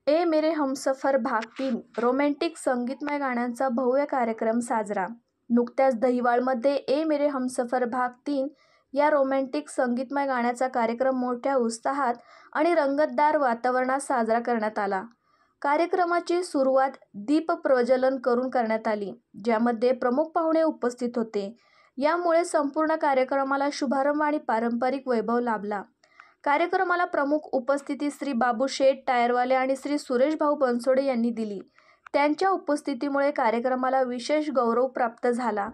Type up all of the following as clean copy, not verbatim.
ए मेरे हमसफर भाग 3 रोमॅन्टिक संगीतमय गाण्यांचा भव्य कार्यक्रम साजरा। नुकत्याच दहिवाळमध्ये ए मेरे हमसफर भाग 3 या रोमॅन्टिक संगीतमय गाण्याचा कार्यक्रम मोठ्या उत्साहात आणि रंगतदार वातावरणात साजरा करण्यात आला। कार्यक्रमाची सुरुवात दीप प्रज्वलन करून करण्यात आली, ज्यामध्ये प्रमुख पाहुणे उपस्थित होते। यामुळे संपूर्ण कार्यक्रमाला शुभारंभ आणि पारंपरिक वैभव लाभला। कार्यक्रमाला प्रमुख उपस्थिती श्री बाबू शेठ टायरवाले आणि श्री सुरेश भाऊ बनसोडे यांनी दिली। त्यांच्या उपस्थितीमुळे कार्यक्रमाला विशेष गौरव प्राप्त झाला।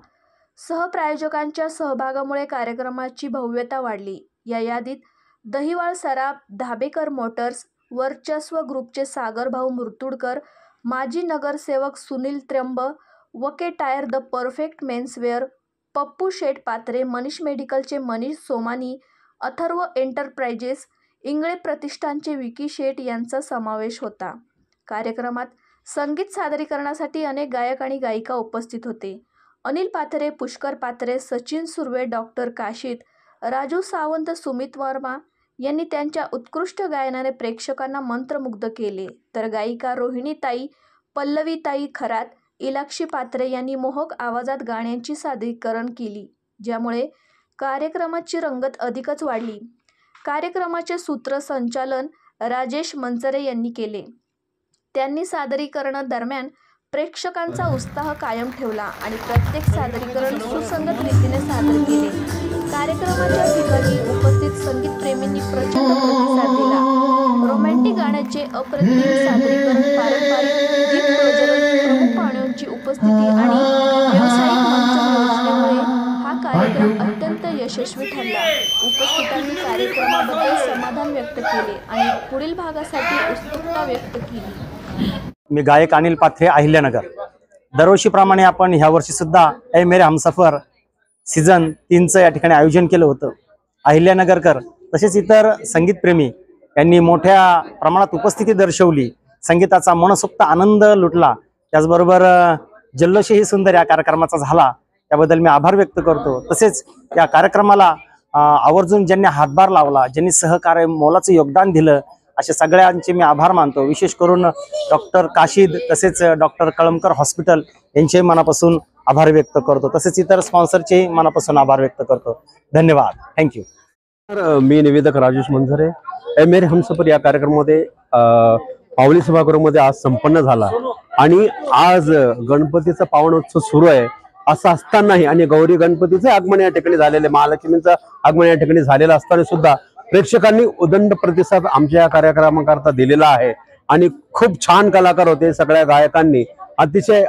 सहप्रायोजकांच्या सहभागामुळे कार्यक्रमाची भव्यता वाढली। या यादीत दहिवाळ सराफ, धाबेकर मोटर्स, वर्चस्व ग्रुपचे सागर भाऊ मुर्तुडकर, माजी नगरसेवक Sunil Tryambake tyre the perfect menswear, Pappu Sheth Patre, Manish मेडिकलचे मनीष सोमानी, अथर्व एंटरप्राइजेस, इंगळे प्रतिष्ठानचे विकी शेठ यांचा समावेश होता। कार्यक्रमात संगीत सादरीकरणासाठी अनेक गायक आणि गायिका उपस्थित होते। अनिल पाथरे, पुष्कर पात्रे, सचिन सुर्वे, डॉक्टर काशीद, राजू सावंत, सुमित वर्मा यांनी त्यांच्या उत्कृष्ट गायनाने प्रेक्षकांना मंत्रमुग्ध केले, तर गायिका रोहिणीताई, पल्लवीताई खरात, इलाक्षी पात्रे यांनी मोहक आवाजात गाण्यांची सादरीकरण केली, ज्यामुळे कार्यक्रमाची रंगत अधिकच वाढली। कार्यक्रमाचे सूत्रसंचालन राजेश मंचरे यांनी केले। त्यांनी सादरीकरणादरम्यान प्रेक्षकांचा उत्साह कायम ठेवला आणि प्रत्येक सादरीकरण सुसंगत रीतीने सादर केले। कार्यक्रमाच्या ठिकाणी उपस्थित संगीतप्रेमींनी प्रचंड प्रतिसाद दिला। रोमॅन्टिक गाण्याचे अप्रतिम सादरीकरण, पारंपरिक गीत प्रज्वलन, प्रमुख पाहुण्यांची उपस्थिती आणि व्यावसायिक मंच योजनेमुळे हा कार्यक्रम अत्यंत यशस्वी ठरला। उपस्थितांनी कार्यक्रमाबद्दल समाधान व्यक्त केले आणि पुढील भागासाठी उत्सुकता व्यक्त केली। मी गायक अनिल पाथरे, अहिल्यानगर। दरवर्षीप्रमाणे आपण ह्या वर्षी सुद्धा ए मेरे हमसफर सीझन 3चं या ठिकाणी आयोजन केलं होतं। अहिल्यानगरकर तसेच इतर संगीतप्रेमी यांनी मोठ्या प्रमाणात उपस्थिती दर्शवली, संगीताचा मनसोक्त आनंद लुटला। त्याचबरोबर जल्लोषही सुंदर या कार्यक्रमाचा झाला, त्याबद्दल मी आभार व्यक्त करतो। तसेच या कार्यक्रमाला आवर्जून ज्यांनी हातभार लावला, ज्यांनी सहकार्य मोलाचं योगदान दिलं, अशा सगळ्यांचे मी आभार मानतो। विशेष करून डॉक्टर काशीद तसेच डॉक्टर कळमकर हॉस्पिटल यांचे मनापासून आभार व्यक्त करतो। तसेच इतर स्पॉन्सरचे मनापासून आभार व्यक्त करतो। धन्यवाद, थँक्यू। मी निवेदक राजेश मंचरे। ए मेरे हमसफर या कार्यक्रमामध्ये पावली सभागृहामध्ये आज संपन्न झाला आणि आज गणपतीचा पावन उत्सव सुरू आहे। असं असतानाही आणि गौरी गणपतीचे आगमन या ठिकाणी झालेले, महालक्ष्मीचं आगमन या ठिकाणी झालेलं असताना सुद्धा प्रेक्षकांनी उदंड प्रतिसाद आमच्या या कार्यक्रमाकरता दिलेला आहे आणि खूप छान कलाकार होते। सगळ्या गायकांनी अतिशय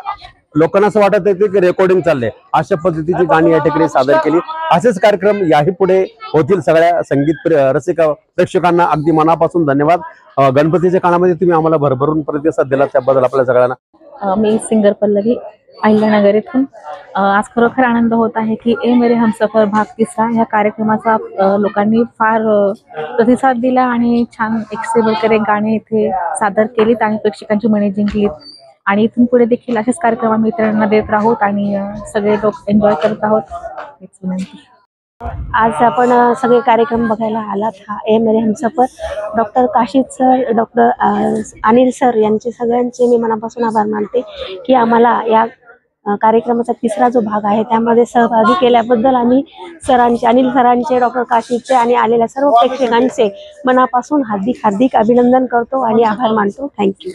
लोकांना असं वाटत होतं की रेकॉर्डिंग चाललंय, अशा पद्धतीची गाणी या ठिकाणी सादर केली। असेच कार्यक्रम याही पुढे होतील। सगळ्या संगीत रसिक प्रेक्षकांना अगदी मनापासून धन्यवाद। गणपतीच्या काळामध्ये तुम्ही आम्हाला भरभरून प्रतिसाद दिला, त्याबद्दल आपल्या सगळ्यांना। मी सिंगर पल्लवी, अहिल्यानगर येथून। आज खरोखर आनंद होत आहे की ए मेरे हमसफर भाग 3 ह्या कार्यक्रमाचा लोकांनी फार प्रतिसाद दिला आणि छान एक गाणे इथे सादर केलीत आणि प्रेक्षकांची मने जिंकलीत आणि इथून पुढे देखील असेच कार्यक्रम आम्ही इतरांना देत राहूत आणि सगळे लोक एन्जॉय करत आहोत, हीच विनंती। आज आपण सगळे कार्यक्रम बघायला आलात। हा ए मेरे Humsafar doctor Kashid sir, doctor Anil sir यांचे सगळ्यांचे मी मनापासून आभार मानते की आम्हाला या कार्यक्रमाचा 3रा जो भाग आहे त्यामध्ये सहभागी केल्याबद्दल आम्ही सरांचे, अनिल सरांचे, डॉक्टर काशीदचे आणि आलेल्या सर्व प्रेक्षकांचे मनापासून हार्दिक अभिनंदन करतो आणि आभार मानतो। थँक्यू।